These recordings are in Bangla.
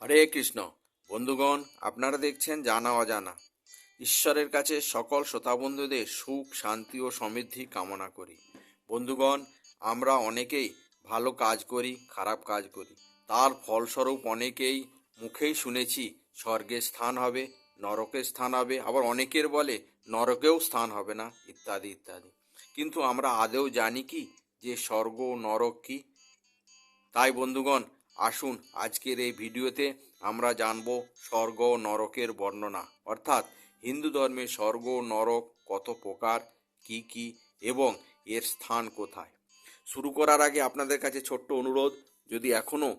হরে কৃষ্ণ। বন্ধুগণ, আপনারা দেখছেন জানা অজানা। ঈশ্বরের কাছে সকল শ্রোতা বন্ধুদের সুখ, শান্তি ও সমৃদ্ধি কামনা করি। বন্ধুগণ, আমরা অনেকেই ভালো কাজ করি, খারাপ কাজ করি। তার ফলস্বরূপ অনেকেই মুখেই শুনেছি স্বর্গের স্থান হবে, নরকের স্থান হবে, আবার অনেকের বলে নরকেও স্থান হবে না, ইত্যাদি ইত্যাদি। কিন্তু আমরা আদৌ জানি কি যে স্বর্গ ও নরক কি? তাই বন্ধুগণ, আসুন আজকের এই ভিডিওতে আমরা জানব স্বর্গ ও নরকের বর্ণনা, অর্থাৎ হিন্দু ধর্মে স্বর্গ ও নরক কত প্রকার, কি এবং এর স্থান কোথায়। শুরু করার আগে আপনাদের কাছে ছোট্ট অনুরোধ, যদি এখনও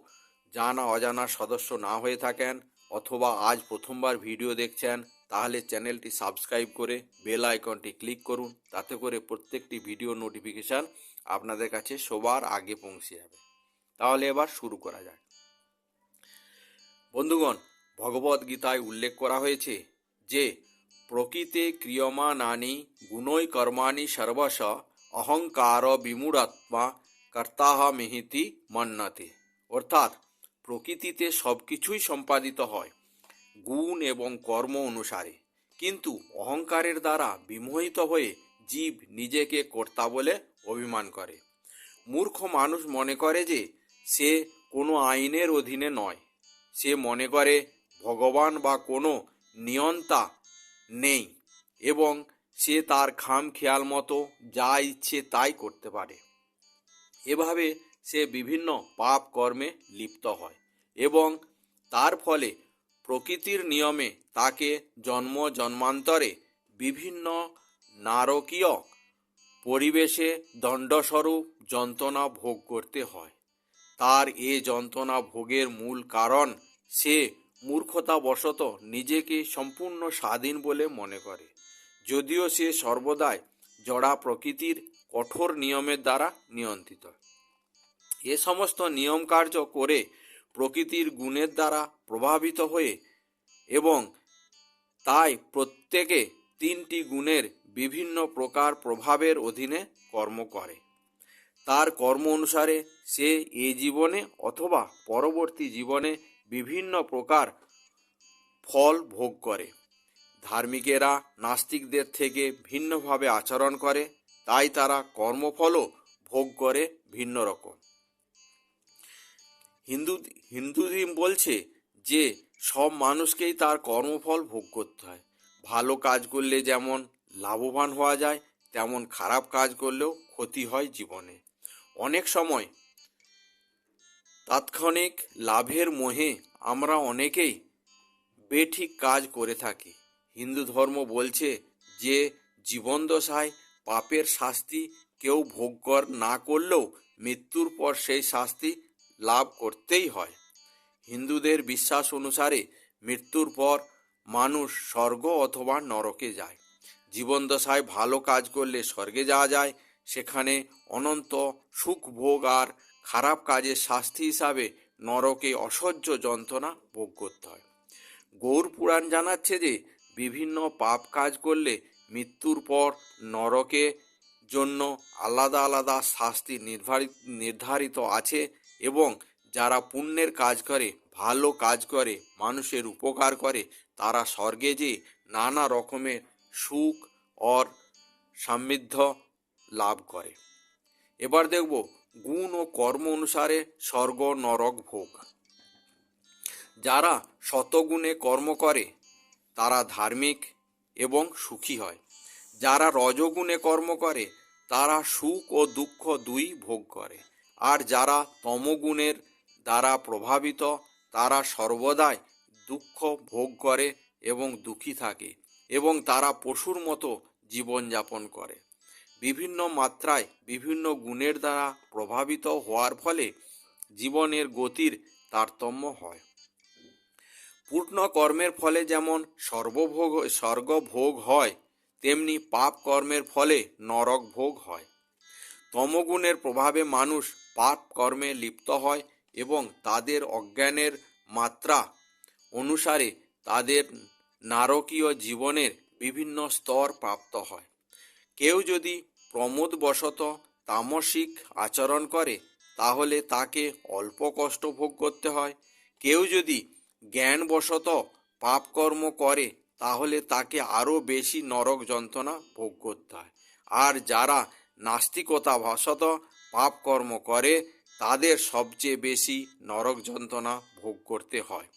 জানা অজানার সদস্য না হয়ে থাকেন অথবা আজ প্রথমবার ভিডিও দেখছেন, তাহলে চ্যানেলটি সাবস্ক্রাইব করে বেল আইকনটি ক্লিক করুন। তাতে করে প্রত্যেকটি ভিডিও নোটিফিকেশান আপনাদের কাছে সবার আগে পৌঁছে যাবে। তাহলে এবার শুরু করা যাক। বন্ধুগণ, ভগবদ গীতায় উল্লেখ করা হয়েছে যে প্রকৃতে ক্রিয়মাণানি গুণৈ কর্মাণি সর্বশ অহংকার বিমূঢ়াত্মা কর্তাহমিতি মন্যতে। অর্থাৎ প্রকৃতিতে সব কিছুই সম্পাদিত হয় গুণ এবং কর্ম অনুসারে, কিন্তু অহংকারের দ্বারা বিমোহিত হয়ে জীব নিজেকে কর্তা বলে অভিমান করে। মূর্খ মানুষ মনে করে যে সে কোনো আইনের অধীনে নয়। সে মনে করে ভগবান বা কোনো নিয়ন্তা নেই এবং সে তার খাম খেয়াল মতো যা ইচ্ছে তাই করতে পারে। এভাবে সে বিভিন্ন পাপ কর্মে লিপ্ত হয় এবং তার ফলে প্রকৃতির নিয়মে তাকে জন্ম জন্মান্তরে বিভিন্ন নারকীয় পরিবেশে দণ্ডস্বরূপ যন্ত্রণা ভোগ করতে হয়। তার এ যন্ত্রণা ভোগের মূল কারণ সে মূর্খতাবশত নিজেকে সম্পূর্ণ স্বাধীন বলে মনে করে, যদিও সে সর্বদাই জড়া প্রকৃতির কঠোর নিয়মের দ্বারা নিয়ন্ত্রিত। এ সমস্ত নিয়ম কার্য করে প্রকৃতির গুণের দ্বারা প্রভাবিত হয়ে এবং তাই প্রত্যেকে তিনটি গুণের বিভিন্ন প্রকার প্রভাবের অধীনে কর্ম করে। তার কর্ম অনুসারে সে এ জীবনে অথবা পরবর্তী জীবনে বিভিন্ন প্রকার ফল ভোগ করে। ধার্মিকেরা নাস্তিকদের থেকে ভিন্নভাবে আচরণ করে, তাই তারা কর্মফলও ভোগ করে ভিন্ন রকম। হিন্দুধর্ম বলছে যে সব মানুষকেই তার কর্মফল ভোগ করতে হয়। ভালো কাজ করলে যেমন লাভবান হওয়া যায়, তেমন খারাপ কাজ করলেও ক্ষতি হয় জীবনে। অনেক সময় তাৎক্ষণিক লাভের মোহে আমরা অনেকেই বেঠিক কাজ করে থাকি। হিন্দু ধর্ম বলছে যে জীবনদশায় পাপের শাস্তি কেউ ভোগ না করলেও মৃত্যুর পর সেই শাস্তি লাভ করতেই হয়। হিন্দুদের বিশ্বাস অনুসারে মৃত্যুর পর মানুষ স্বর্গ অথবা নরকে যায়। জীবনদশায় ভালো কাজ করলে স্বর্গে যাওয়া যায়, সেখানে অনন্ত সুখ ভোগ, আর খারাপ কাজের শাস্তি হিসাবে নরকে অসহ্য যন্ত্রণা ভোগ করতে হয়। গৌড় পুরাণ জানাচ্ছে যে বিভিন্ন পাপ কাজ করলে মৃত্যুর পর নরকে জন্য আলাদা আলাদা শাস্তি নির্ধারিত আছে এবং যারা পুণ্যের কাজ করে, ভালো কাজ করে, মানুষের উপকার করে, তারা স্বর্গে যেয়ে নানা রকমের সুখ और সমৃদ্ধ লাভ করে। এবার দেখব গুণ ও কর্ম অনুসারে স্বর্গ নরক ভোগ। যারা শতগুণে কর্ম করে তারা ধার্মিক এবং সুখী হয়। যারা রজগুণে কর্ম করে তারা সুখ ও দুঃখ দুই ভোগ করে। আর যারা তমগুণের দ্বারা প্রভাবিত তারা সর্বদাই দুঃখ ভোগ করে এবং দুঃখী থাকে এবং তারা পশুর মতো জীবনযাপন করে। বিভিন্ন মাত্রায় বিভিন্ন গুণের দ্বারা প্রভাবিত হওয়ার ফলে জীবনের গতির তারতম্য হয়। পূর্ণ কর্মের ফলে যেমন স্বর্গভোগ হয়, তেমনি পাপ কর্মের ফলে নরক ভোগ হয়। তমগুণের প্রভাবে মানুষ পাপ কর্মে লিপ্ত হয় এবং তাদের অজ্ঞানের মাত্রা অনুসারে তাদের নারকীয় জীবনের বিভিন্ন স্তর প্রাপ্ত হয়। কেউ যদি প্রমোদবশত তামসিক আচরণ করে তাহলে তাকে অল্প কষ্ট ভোগ করতে হয়। কেউ যদি জ্ঞানবশত পাপকর্ম করে তাহলে তাকে আরও বেশি নরক যন্ত্রণা ভোগ করতে হয়। আর যারা নাস্তিকতা বশত পাপকর্ম করে তাদের সবচেয়ে বেশি নরক যন্ত্রণা ভোগ করতে হয়।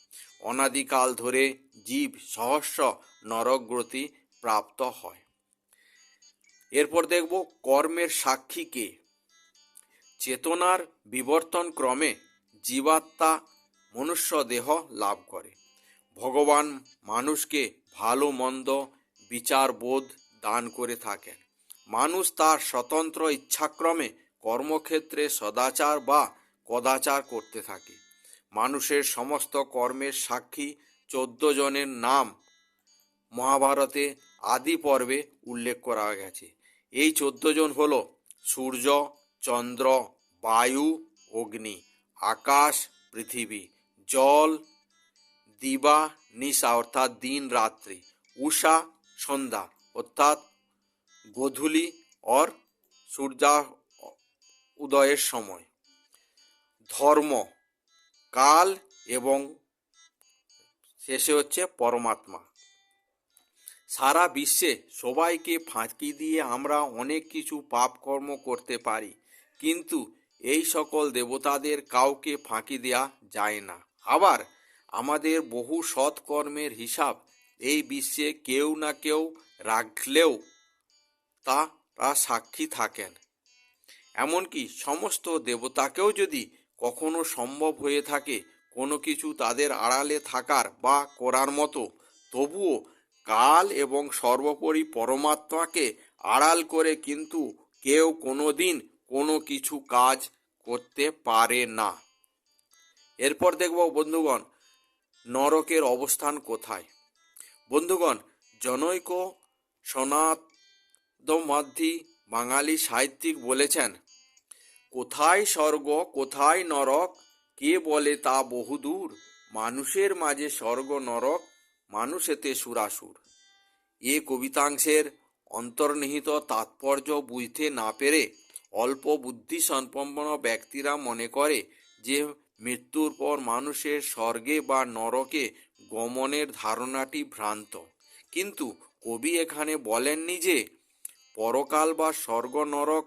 অনাদিকাল ধরে জীব সহস্র নরকগতি প্রাপ্ত হয়। এরপর দেখব কর্মের সাক্ষী কে। চেতনার বিবর্তন ক্রমে জীবাত্মা মনুষ্য দেহ লাভ করে। ভগবান মানুষকে ভালো মন্দ বিচার বোধ দান করে থাকেন। মানুষ তার স্বতন্ত্র ইচ্ছাক্রমে কর্মক্ষেত্রে সদাচার বা কদাচার করতে থাকে। মানুষের সমস্ত কর্মের সাক্ষী 14 জনের নাম মহাভারতে আদি পর্বে উল্লেখ করা গেছে। এই 14 জন হল সূর্য, চন্দ্র, বায়ু, অগ্নি, আকাশ, পৃথিবী, জল, দিবা নিশা অর্থাৎ দিন রাত্রি, উষা সন্ধ্যা অর্থাৎ গোধূলি অর সূর্যা উদয়ের সময়, ধর্ম কাল এবং শেষে হচ্ছে পরমাত্মা। সারা বিশ্বে সবাইকে ফাঁকি দিয়ে আমরা অনেক কিছু পাপ কর্ম করতে পারি, কিন্তু এই সকল দেবতাদের কাউকে ফাঁকি দেওয়া যায় না। আবার আমাদের বহু সৎকর্মের হিসাব এই বিশ্বে কেউ না কেউ রাখলেও তারা সাক্ষী থাকেন। এমনকি সমস্ত দেবতাকেও যদি কখনো সম্ভব হয়ে থাকে কোনো কিছু তাদের আড়ালে থাকার বা করার মতো, তবুও কাল এবং সর্বোপরি পরমাত্মাকে আড়াল করে কিন্তু কেউ কোনো দিন কোনো কিছু কাজ করতে পারে না। এরপর দেখব বন্ধুগণ, নরকের অবস্থান কোথায়। বন্ধুগণ, জনৈক সনাতনবাদী বাঙালি সাহিত্যিক বলেছেন, কোথায় স্বর্গ কোথায় নরক কে বলে তা বহুদূর, মানুষের মাঝে স্বর্গ নরক মানুষেতে সুরাসুর। এ কবিতাংশের অন্তর্নিহিত তাৎপর্য বুঝতে না পেরে অল্প বুদ্ধি সম্পন্ন ব্যক্তিরা মনে করে যে মৃত্যুর পর মানুষের স্বর্গে বা নরকে গমনের ধারণাটি ভ্রান্ত। কিন্তু কবি এখানে বলেননি যে পরকাল বা স্বর্গ নরক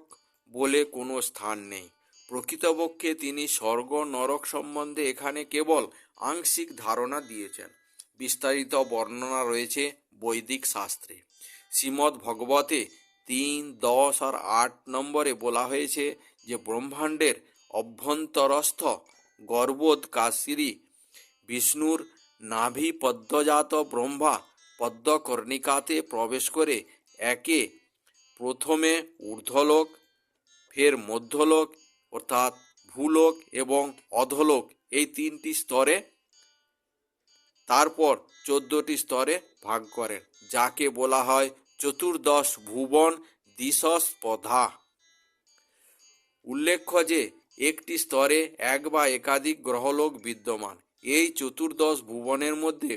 বলে কোনো স্থান নেই। প্রকৃতপক্ষে তিনি স্বর্গ নরক সম্বন্ধে এখানে কেবল আংশিক ধারণা দিয়েছেন। বিস্তারিত বর্ণনা রয়েছে বৈদিক শাস্ত্রে। শ্রীমদ্ ভগবতে 3, 10 আর 8 নম্বরে বলা হয়েছে যে ব্রহ্মাণ্ডের অভ্যন্তরস্থ গর্ভোদকাশী বিষ্ণুর নাভি পদ্মজাত ব্রহ্মা পদ্মকর্ণিকাতে প্রবেশ করে একে প্রথমে ঊর্ধ্বলোক, ফের মধ্যলোক অর্থাৎ ভূলোক এবং অধোলোক এই 3টি স্তরে, তারপর 14টি স্তরে ভাগ করেন, যাকে বলা হয় চতুর্দশ ভুবন দ্বিসস্পধা। উল্লেখ্য যে একটি স্তরে এক বা একাধিক গ্রহলোক বিদ্যমান। এই চতুর্দশ ভুবনের মধ্যে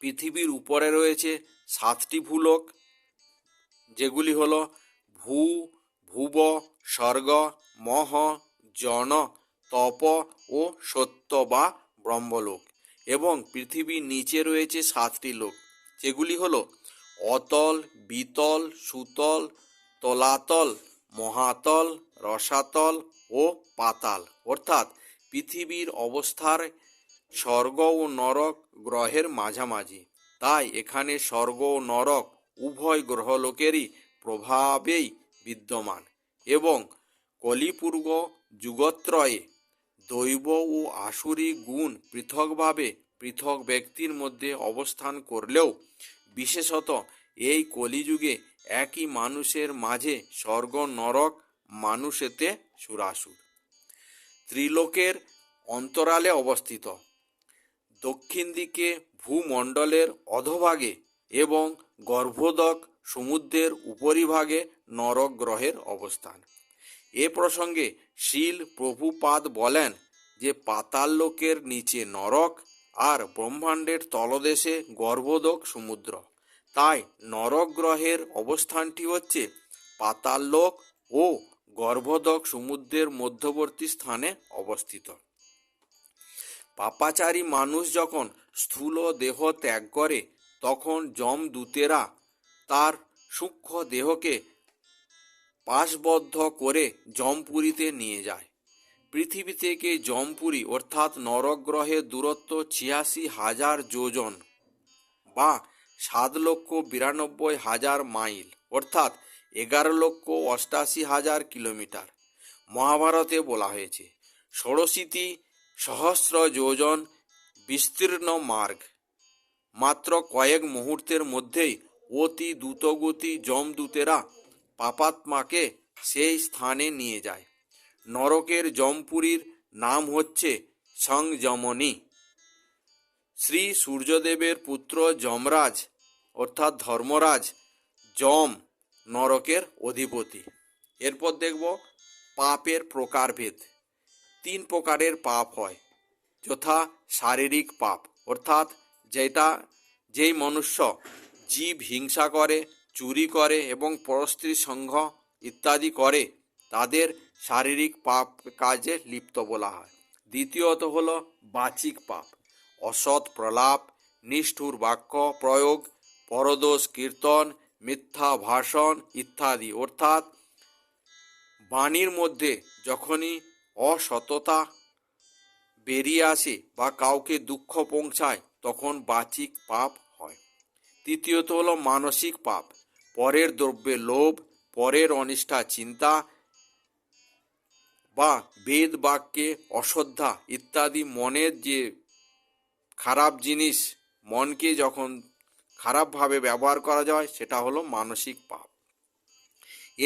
পৃথিবীর উপরে রয়েছে 7টি ভূলোক, যেগুলি হল ভূ, ভুব, স্বর্গ, মহ, জন, তপ ও সত্য বা ব্রহ্মলোক। এবং পৃথিবীর নিচে রয়েছে 7টি লোক, যেগুলি হল অতল, বিতল, সুতল, তলাতল, মহাতল, রসাতল ও পাতাল। অর্থাৎ পৃথিবীর অবস্থার স্বর্গ ও নরক গ্রহের মাঝামাঝি। তাই এখানে স্বর্গ ও নরক উভয় গ্রহলোকেরই প্রভাবেই বিদ্যমান। এবং কলিপূর্ব যুগত্রয়ে দৈব ও আসুরি গুণ পৃথকভাবে পৃথক ব্যক্তির মধ্যে অবস্থান করলেও বিশেষত এই কলিযুগে একই মানুষের মাঝে স্বর্গ নরক মানুষেতে সুরাসুর। ত্রিলোকের অন্তরালে অবস্থিত। দক্ষিণ দিকে ভূমণ্ডলের অধোভাগে এবং গর্ভোদক সমুদ্রের উপরিভাগে নরক গ্রহের অবস্থান। এ প্রসঙ্গে শীল প্রভুপাদ বলেন যে পাতাল লোকের নিচে নরক আর ব্রহ্মাণ্ডের তলদেশে গর্ভোদক সমুদ্র। তাই নরক গ্রহের অবস্থানটি হচ্ছে পাতাল লোক ও গর্ভোদক সমুদ্রের মধ্যবর্তী স্থানে অবস্থিত। পাপাচারী মানুষ যখন স্থূল দেহ ত্যাগ করে তখন যমদূতেরা তার সূক্ষ্ম দেহকে পাশবদ্ধ করে যমপুরীতে নিয়ে যায়। পৃথিবী থেকে যমপুরী অর্থাৎ নরগ্রহের দূরত্ব ৮৬,০০০ যোজন বা ৭,৯২,০০০ মাইল অর্থাৎ ১১,৮৮,০০০ কিলোমিটার। মহাভারতে বলা হয়েছে ৬৬,০০০ যোজন বিস্তীর্ণ মার্গ। মাত্র কয়েক মুহূর্তের মধ্যেই অতি দ্রুতগতি যমদূতেরা পাপাত্মাকে সেই স্থানে নিয়ে যায়। নরকের যমপুরীর নাম হচ্ছে সংযমনী। শ্রী সূর্যদেবের পুত্র যমরাজ অর্থাৎ ধর্মরাজ যম নরকের অধিপতি। এরপর দেখব পাপের প্রকারভেদ। ৩ প্রকারের পাপ হয়, যথা শারীরিক পাপ অর্থাৎ যেই মনুষ্য জীব হিংসা করে, চুরি করে এবং পরস্ত্রীর সঙ্গ ইত্যাদি করে তাদের শারীরিক পাপ কাজে লিপ্ত বলা হয়। দ্বিতীয়ত হলো বাচিক পাপ, অসৎ প্রলাপ, নিষ্ঠুর বাক্য প্রয়োগ, পরদোষ কীর্তন, মিথ্যা ভাষণ ইত্যাদি অর্থাৎ বাণীর মধ্যে যখনই অসততা বেরিয়ে আসে বা কাউকে দুঃখ পৌঁছায় তখন বাচিক পাপ হয়। তৃতীয়ত হলো মানসিক পাপ, পরের দ্রব্যে লোভ, পরের অনিষ্টা চিন্তা বা বেদ বাক্যে অশ্রদ্ধা ইত্যাদি মনের যে খারাপ জিনিস, মনকে যখন খারাপভাবে ব্যবহার করা যায় সেটা হলো মানসিক পাপ।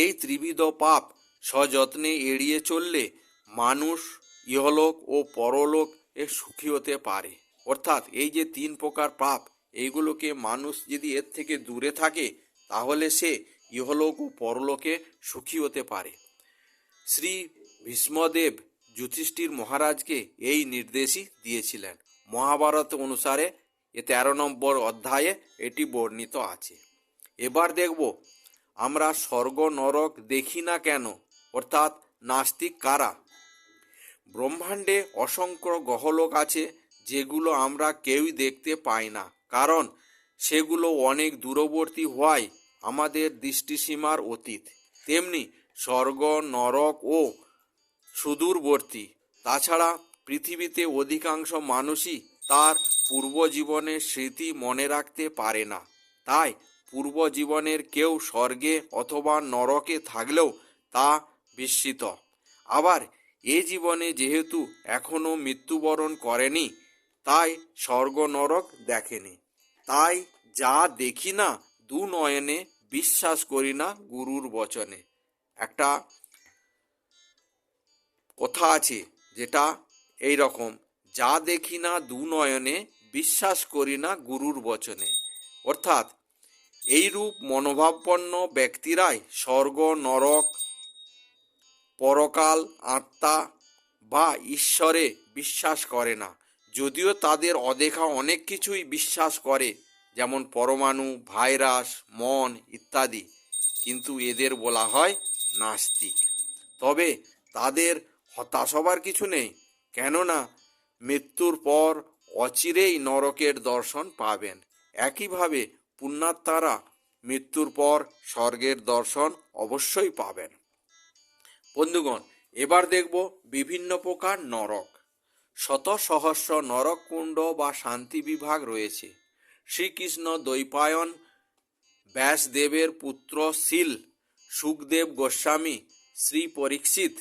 এই ত্রিবিধ পাপ সযত্নে এড়িয়ে চললে মানুষ ইহলোক ও পরলোক এ সুখী হতে পারে। অর্থাৎ এই যে ৩ প্রকার পাপ, এইগুলোকে মানুষ যদি এর থেকে দূরে থাকে তাহলে সে ইহলোক ও পরলোকে সুখী হতে পারে। শ্রী ভীষ্মদেব যুধিষ্ঠির মহারাজকে এই নির্দেশই দিয়েছিলেন। মহাভারত অনুসারে ১৩ নম্বর অধ্যায়ে এটি বর্ণিত আছে। এবার দেখব আমরা স্বর্গ নরক দেখি না কেন, অর্থাৎ নাস্তিক কারা। ব্রহ্মাণ্ডে অসংখ্য গ্রহলোক আছে যেগুলো আমরা কেউই দেখতে পাই না, কারণ সেগুলো অনেক দূরবর্তী হওয়ায় আমাদের দৃষ্টিসীমার অতীত। তেমনি স্বর্গ নরক ও সুদূরবর্তী। তাছাড়া পৃথিবীতে অধিকাংশ মানুষই তার পূর্বজীবনের স্মৃতি মনে রাখতে পারে না। তাই পূর্বজীবনের কেউ স্বর্গে অথবা নরকে থাকলেও তা বিস্মৃত। আবার এ জীবনে যেহেতু এখনও মৃত্যুবরণ করেনি তাই স্বর্গ নরক দেখেনি। তাই যা দেখি না দু নয়নে, বিশ্বাস করি না গুরুর বচনে। একটা কথা আছে যেটা এই রকম, যা দেখি না দু নয়নে, বিশ্বাস করি না গুরুর বচনে। অর্থাৎ এইরূপ মনোভাবপন্ন ব্যক্তিরাই স্বর্গ নরক, পরকাল, আত্মা বা ঈশ্বরে বিশ্বাস করে না। যদিও তাদের অদেখা অনেক কিছুই বিশ্বাস করে, যেমন পরমাণু, ভাইরাস, মন ইত্যাদি, কিন্তু এদের বলা হয় নাস্তিক। তবে তাদের হতাশ হবার কিছু নেই, কেননা মৃত্যুর পর অচিরেই নরকের দর্শন পাবেন। একইভাবে পুণ্যাত্মারা মৃত্যুর পর স্বর্গের দর্শন অবশ্যই পাবেন। বন্ধুগণ, এবার দেখব বিভিন্ন প্রকার নরক। শত সহস্র নরককুণ্ড বা শান্তি বিভাগ রয়েছে। শ্রীকৃষ্ণ দ্বৈপায়ন ব্যাসদেবের পুত্র শীল সুখদেব গোস্বামী শ্রী পরীক্ষিত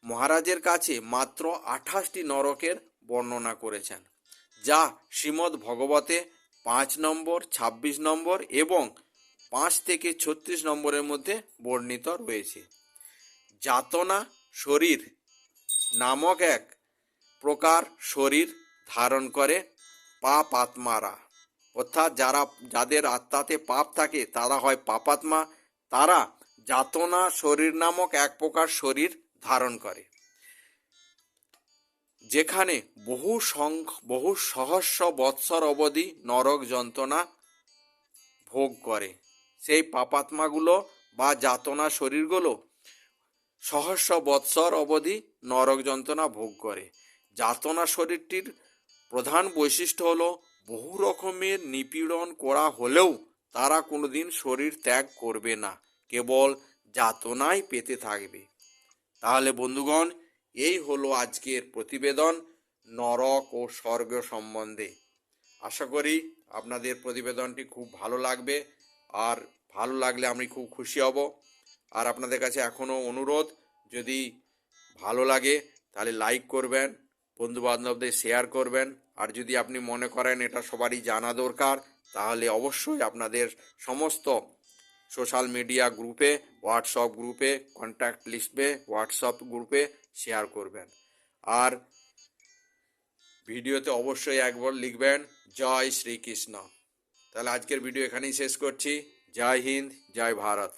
মহারাজের কাছে মাত্র 28টি নরকের বর্ণনা করেছেন, যা শ্রীমদ্ ভগবতে 5 নম্বর, 26 নম্বর এবং 5 থেকে 36 নম্বরের মধ্যে বর্ণিত রয়েছে। যাতনা শরীর নামক এক প্রকার শরীর ধারণ করে পাপ আত্মারা, অর্থাৎ যাদের আত্মাতে পাপ থাকে তারা হয় পাপাত্মা। তারা যাতনা শরীর নামক এক প্রকার শরীর ধারণ করে, যেখানে বহু সহস্র বৎসর অবধি নরক যন্ত্রণা ভোগ করে। সেই পাপাত্মাগুলো বা যাতনা শরীরগুলো সহস্র বৎসর অবধি নরক যন্ত্রণা ভোগ করে। যাতনা শরীরটির প্রধান বৈশিষ্ট্য হলো বহু রকমের নিপীড়ন করা হলেও তারা কোনোদিন শরীর ত্যাগ করবে না, কেবল যাতনাই পেতে থাকবে। তাহলে বন্ধুগণ, এই হলো আজকের প্রতিবেদন নরক ও স্বর্গ সম্বন্ধে। আশা করি আপনাদের প্রতিবেদনটি খুব ভালো লাগবে, আর ভালো লাগলে আমি খুব খুশি হব। আর আপনাদের কাছে এখনও অনুরোধ, যদি ভালো লাগে তাহলে লাইক করবেন, বন্ধুবান্ধবদের শেয়ার করবেন। আর যদি আপনি মনে করেন এটা সবারই জানা দরকার, তাহলে অবশ্যই আপনাদের সমস্ত সোশ্যাল মিডিয়া গ্রুপে, হোয়াটসঅ্যাপ গ্রুপে, কন্ট্যাক্ট লিস্টে, হোয়াটসঅ্যাপ গ্রুপে শেয়ার করবেন। আর ভিডিওতে অবশ্যই একবার লিখবেন জয় শ্রীকৃষ্ণ। তাহলে আজকের ভিডিও এখানেই শেষ করছি। জয় হিন্দ, জয় ভারত।